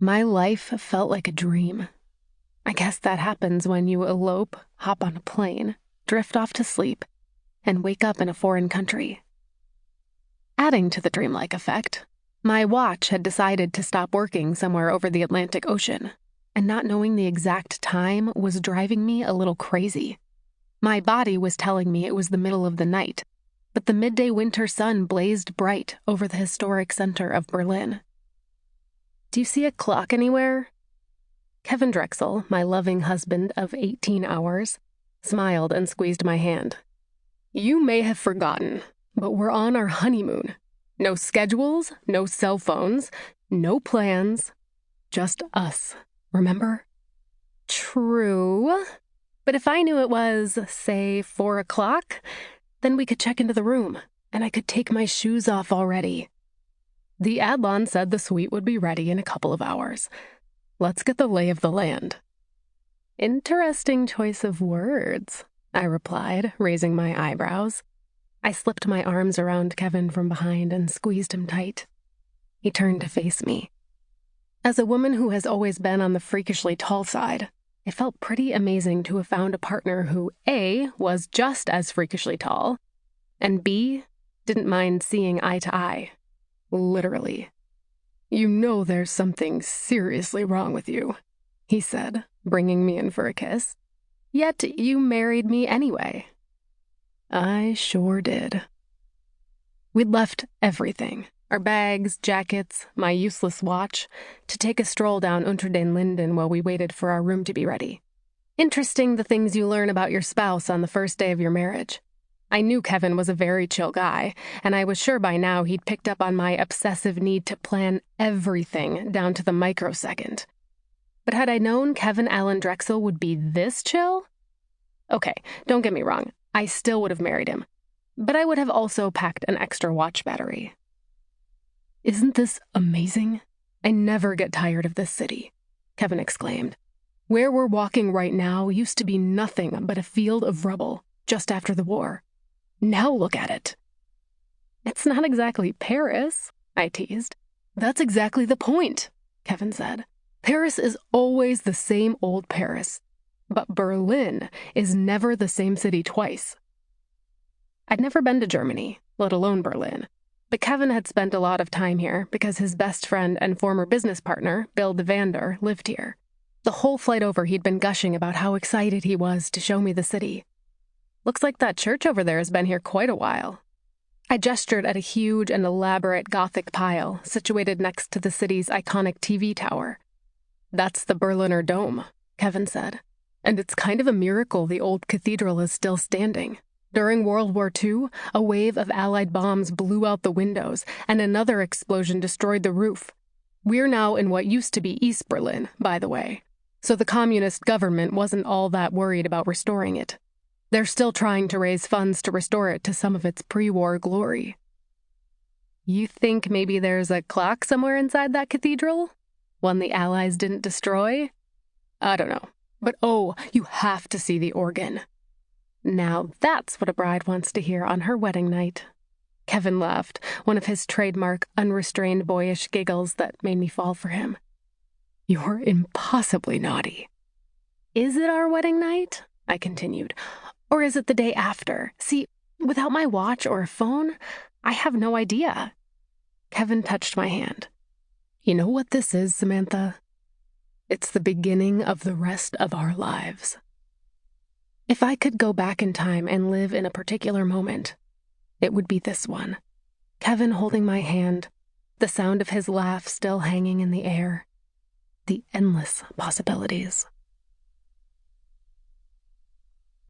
My life felt like a dream. I guess that happens when you elope, hop on a plane, drift off to sleep, and wake up in a foreign country. Adding to the dreamlike effect, my watch had decided to stop working somewhere over the Atlantic Ocean, and not knowing the exact time was driving me a little crazy. My body was telling me it was the middle of the night, but the midday winter sun blazed bright over the historic center of Berlin. "Do you see a clock anywhere?" Kevin Drexel, my loving husband of 18 hours, smiled and squeezed my hand. "You may have forgotten, but we're on our honeymoon. No schedules, no cell phones, no plans, just us, remember?" "True. But if I knew it was, say, 4 o'clock, then we could check into the room, and I could take my shoes off already." "The Adlon said the suite would be ready in a couple of hours. Let's get the lay of the land." "Interesting choice of words," I replied, raising my eyebrows. I slipped my arms around Kevin from behind and squeezed him tight. He turned to face me. As a woman who has always been on the freakishly tall side, it felt pretty amazing to have found a partner who, A, was just as freakishly tall, and B, didn't mind seeing eye to eye. Literally. "You know there's something seriously wrong with you," he said, bringing me in for a kiss. "Yet you married me anyway." I sure did. We'd left everything, our bags, jackets, my useless watch, to take a stroll down Unter den Linden while we waited for our room to be ready. Interesting the things you learn about your spouse on the first day of your marriage. I knew Kevin was a very chill guy, and I was sure by now he'd picked up on my obsessive need to plan everything down to the microsecond. But had I known Kevin Allen Drexel would be this chill? Okay, don't get me wrong, I still would have married him, but I would have also packed an extra watch battery. "Isn't this amazing? I never get tired of this city," Kevin exclaimed. "Where we're walking right now used to be nothing but a field of rubble just after the war. Now look at it." "It's not exactly Paris," I teased. "That's exactly the point," Kevin said. "Paris is always the same old Paris, but Berlin is never the same city twice." I'd never been to Germany, let alone Berlin, but Kevin had spent a lot of time here because his best friend and former business partner, Bill DeVander, lived here. The whole flight over, he'd been gushing about how excited he was to show me the city. "Looks like that church over there has been here quite a while." I gestured at a huge and elaborate Gothic pile situated next to the city's iconic TV tower. "That's the Berliner Dome," Kevin said. "And it's kind of a miracle the old cathedral is still standing. During World War II, a wave of Allied bombs blew out the windows, and another explosion destroyed the roof. We're now in what used to be East Berlin, by the way, so the communist government wasn't all that worried about restoring it. They're still trying to raise funds to restore it to some of its pre-war glory." "You think maybe there's a clock somewhere inside that cathedral? One the Allies didn't destroy?" "I don't know. But oh, you have to see the organ." Now that's what a bride wants to hear on her wedding night. Kevin laughed, one of his trademark unrestrained boyish giggles that made me fall for him. "You're impossibly naughty." "Is it our wedding night?" I continued. "Or is it the day after? See, without my watch or a phone, I have no idea." Kevin touched my hand. "You know what this is, Samantha? It's the beginning of the rest of our lives." If I could go back in time and live in a particular moment, it would be this one. Kevin holding my hand, the sound of his laugh still hanging in the air, the endless possibilities.